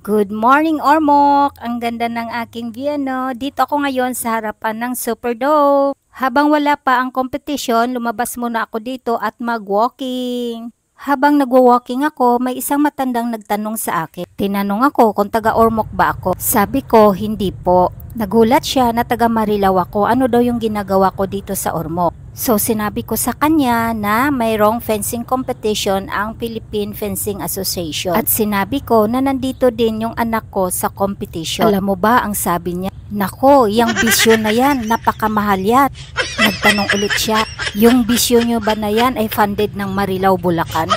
Good morning, Ormoc! Ang ganda ng aking view, no? Dito ako ngayon sa harapan ng Superdome. Habang wala pa ang kompetisyon, lumabas muna ako dito at mag-walking. Habang nagwo-walking ako, may isang matandang nagtanong sa akin. Tinanong ako kung taga Ormoc ba ako. Sabi ko, hindi po. Nagulat siya na taga Marilao ako. Ano daw yung ginagawa ko dito sa Ormoc? So sinabi ko sa kanya na mayroong fencing competition ang Philippine Fencing Association. At sinabi ko na nandito din yung anak ko sa competition. Alam mo ba ang sabi niya? Nako, yung bisyo na yan, napakamahal yan. Nagtanong ulit siya, yung bisyo nyo ba na yan ay funded ng Marilao, Bulacan?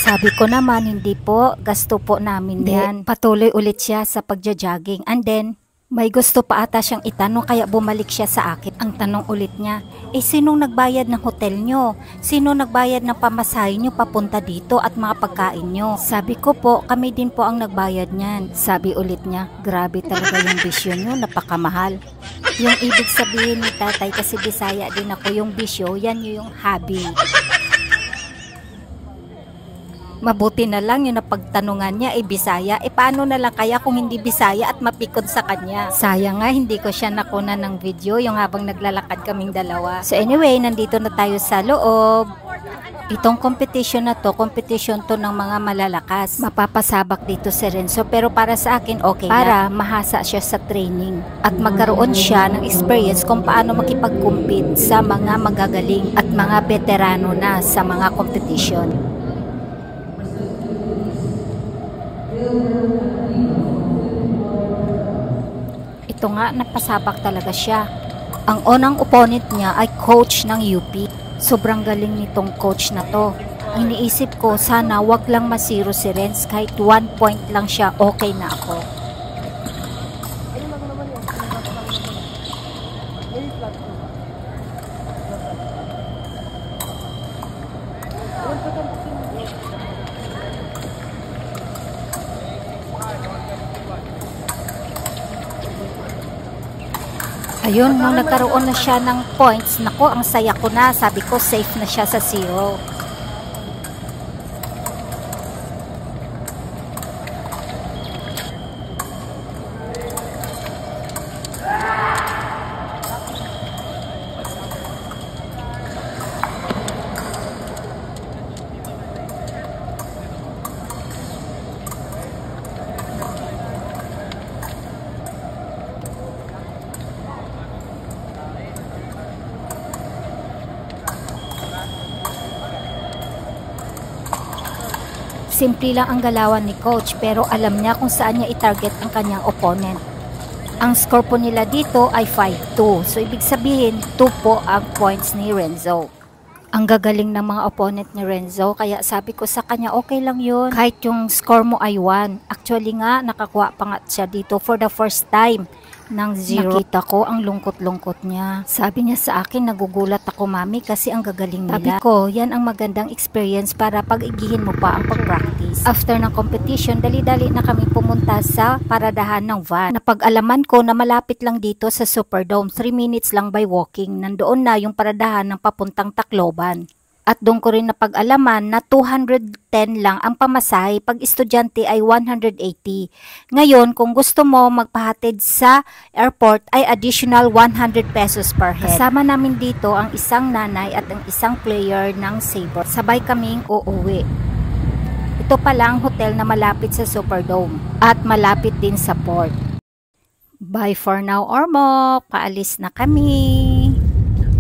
Sabi ko naman, hindi po, gasto po namin yan. Patuloy ulit siya sa pagja-jogging. And then, may gusto pa ata siyang itanong kaya bumalik siya sa akin. Ang tanong ulit niya, sinong nagbayad ng hotel nyo? Sino nagbayad ng pamasahe nyo papunta dito at mga pagkain nyo? Sabi ko po, kami din po ang nagbayad niyan. Sabi ulit niya, grabe talaga yung bisyo nyo, napakamahal. Yung ibig sabihin ni tatay, kasi Bisaya din ako, yung bisyo, yan yung hobby. Mabuti na lang yung napagtanungan niya Bisaya. Paano na lang kaya kung hindi Bisaya at mapikon sa kanya? Sayang nga hindi ko siya nakuna ng video yung habang naglalakad kaming dalawa. So anyway, nandito na tayo sa loob. Itong competition na to, competition to ng mga malalakas. Mapapasabak dito si Renzo, pero para sa akin okay para mahasa siya sa training at magkaroon siya ng experience kung paano makipag-compete sa mga magagaling at mga veterano na sa mga competition. Ito nga, napasabak talaga siya. Ang unang opponent niya ay coach ng UP. Sobrang galing nitong coach na to. Ang iniisip ko, sana wag lang masiro si Renz, kahit 1 point lang siya, okay na ako. Ayun, nung nagkaroon na siya ng points, nako, ang saya ko na. Sabi ko, safe na siya sa 0. Simple lang ang galawan ni coach, pero alam niya kung saan niya i-target ang kanyang opponent. Ang score po nila dito ay 5-2. So ibig sabihin, 2 po ang points ni Renzo. Ang gagaling ng mga opponent ni Renzo, kaya sabi ko sa kanya, okay lang yun. Kahit yung score mo ay 1. Actually nga, nakakuha pa nga siya dito for the first time ng 0. Nakita ko ang lungkot-lungkot niya. Sabi niya sa akin, nagugulat ako mami kasi ang gagaling nila. Sabi ko, yan ang magandang experience para pag-igihin mo pa ang pag-practice. After ng competition, dali-dali na kami pumunta sa paradahan ng van. Napag-alaman ko na malapit lang dito sa Superdome, 3 minutes lang by walking. Nandoon na yung paradahan ng papuntang Tacloban. At doon ko rin napag-alaman na 210 lang ang pamasahe, pag estudyante ay 180. Ngayon, kung gusto mo magpahatid sa airport ay additional 100 pesos per head. Kasama namin dito ang isang nanay at ang isang player ng Sabre. Sabay kaming uuwi. Ito pala ang hotel na malapit sa Superdome at malapit din sa port. Bye for now, Ormoc. Paalis na kami.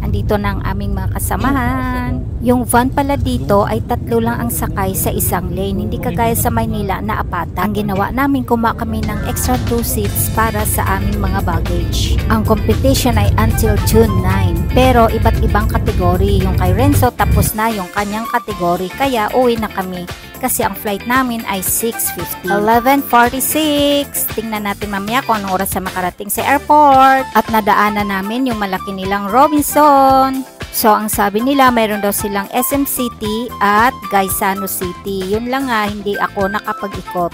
Andito na ang aming mga kasamahan. Yung van pala dito ay 3 lang ang sakay sa isang lane. Hindi kagaya sa Maynila na 4. Ang ginawa namin, kumuha kami ng extra 2 seats para sa aming mga baggage. Ang competition ay until June 9. Pero iba't ibang kategory. Yung kay Renzo tapos na yung kanyang kategory. Kaya uwi na kami. Kasi ang flight namin ay 6:50. 11:46. Tingnan natin mamaya kung anong oras sa makarating sa airport. At nadaanan namin yung malaki nilang Robinson. So, ang sabi nila, mayroon daw silang SM City at Gaisano City. Yun lang nga, hindi ako nakapag-ikot.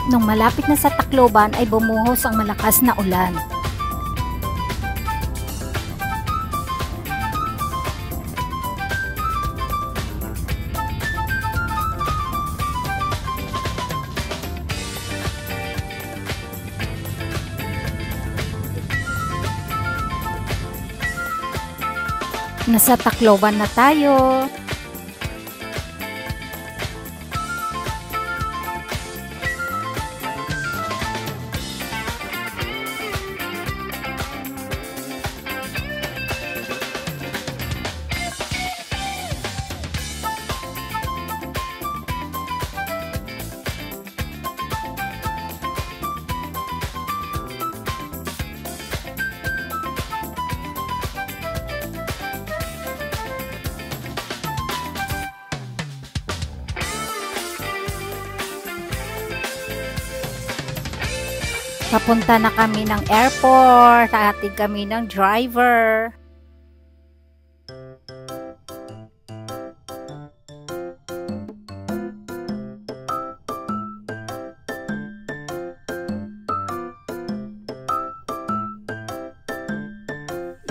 Nung malapit na sa Tacloban ay bumuhos ang malakas na ulan. Nasa Tacloban na tayo. Papunta na kami ng airport, hatid kami ng driver.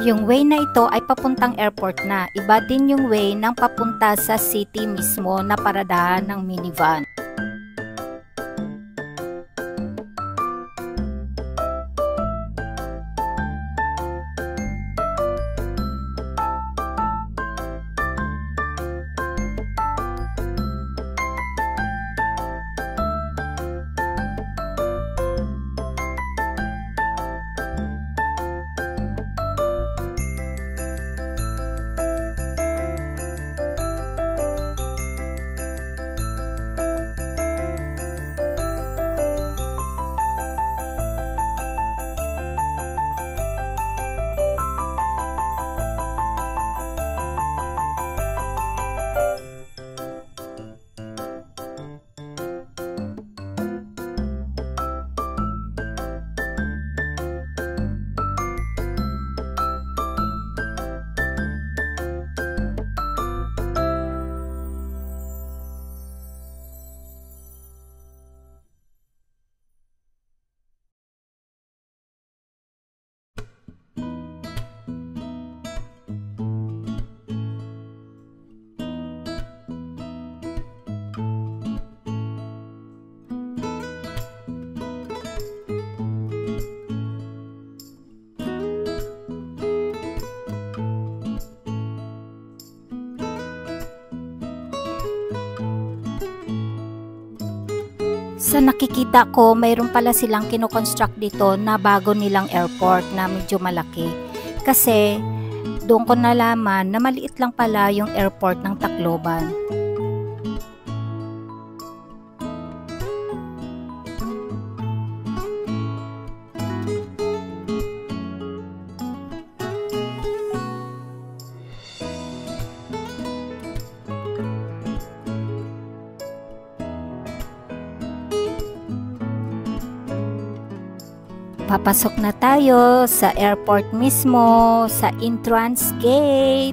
Yung way na ito ay papuntang airport na. Iba din yung way ng papunta sa city mismo na paradahan ng minivan. Sa nakikita ko, mayroon pala silang kinoconstruct dito na bago nilang airport na medyo malaki. Kasi doon ko nalaman na maliit lang pala yung airport ng Tacloban. Papasok na tayo sa airport mismo, sa entrance gate.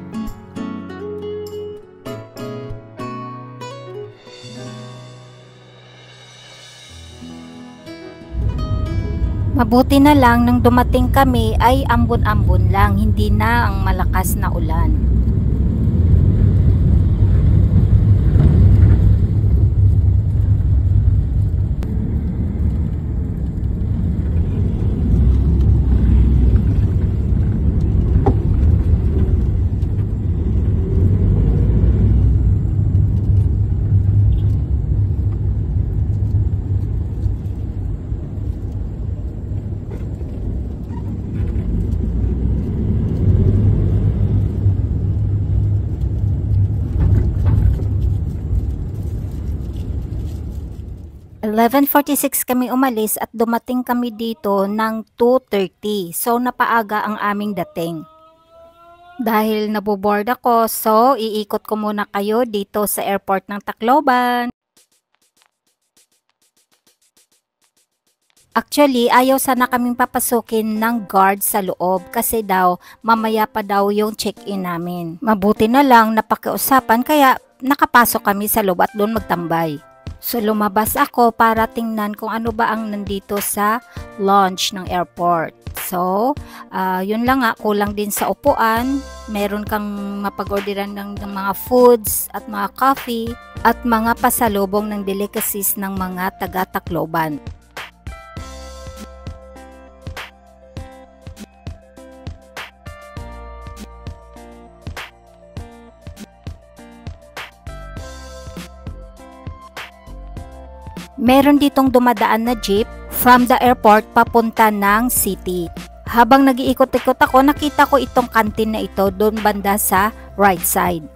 Mabuti na lang nang dumating kami ay ambon-ambon lang, hindi na ang malakas na ulan. (11:46) kami umalis at dumating kami dito ng 2:30. So napaaga ang aming dating. Dahil naboboard ako, so iikot ko muna kayo dito sa airport ng Tacloban. Actually, ayaw sana kaming papasukin ng guard sa loob kasi daw mamaya pa daw yung check-in namin. Mabuti na lang napakiusapan kaya nakapasok kami sa loob at doon magtambay. So lumabas ako para tingnan kung ano ba ang nandito sa lounge ng airport. So, yun lang nga, kulang din sa upuan. Meron kang mapag-orderan ng mga foods at mga coffee at mga pasalubong ng delicacies ng mga taga-Tacloban. Meron ditong dumadaan na jeep from the airport papunta ng city. Habang nag-iikot-ikot ako, nakita ko itong kantin na ito doon banda sa right side.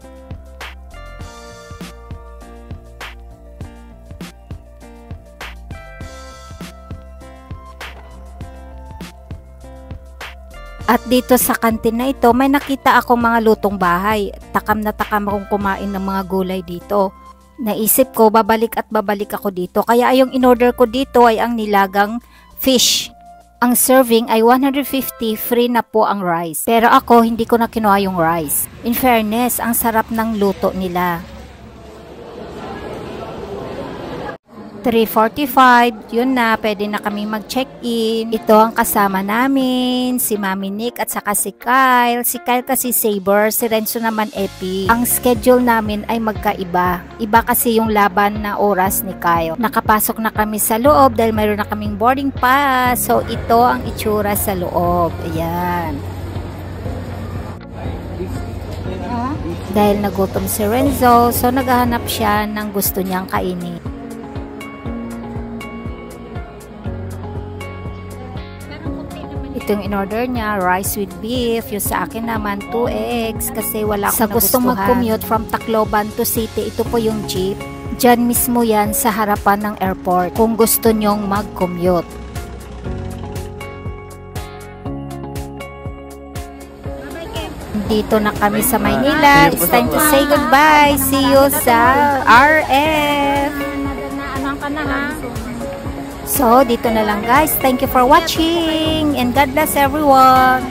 At dito sa kantin na ito, may nakita akong mga lutong bahay. Takam na takam akong kumain ng mga gulay dito. Naisip ko, babalik at babalik ako dito. Kaya yung in-order ko dito ay ang nilagang fish. Ang serving ay 150, free na po ang rice. Pero ako, hindi ko na kinuha yung rice. In fairness, ang sarap ng luto nila. 3:45, yun na, pwede na kami mag-check-in. Ito ang kasama namin, si Mami Nick at saka si Kyle. Si Kyle kasi Saber, si Renzo naman Epi. Ang schedule namin ay magkaiba. Iba kasi yung laban na oras ni Kyle. Nakapasok na kami sa loob dahil mayroon na kaming boarding pass. So ito ang itsura sa loob. Ayan. Dahil nagutom si Renzo, so naghahanap siya ng gusto niyang kainin. Ito yung in-order niya, rice with beef. Yung sa akin naman, 2 eggs kasi wala akong nagustuhan. Sa gustong mag-commute from Tacloban to city, ito po yung jeep. Diyan mismo yan sa harapan ng airport kung gusto nyong mag-commute. Dito na kami sa Maynila. It's time to say goodbye. See you sa RF. So, dito na lang guys. Thank you for watching and God bless everyone.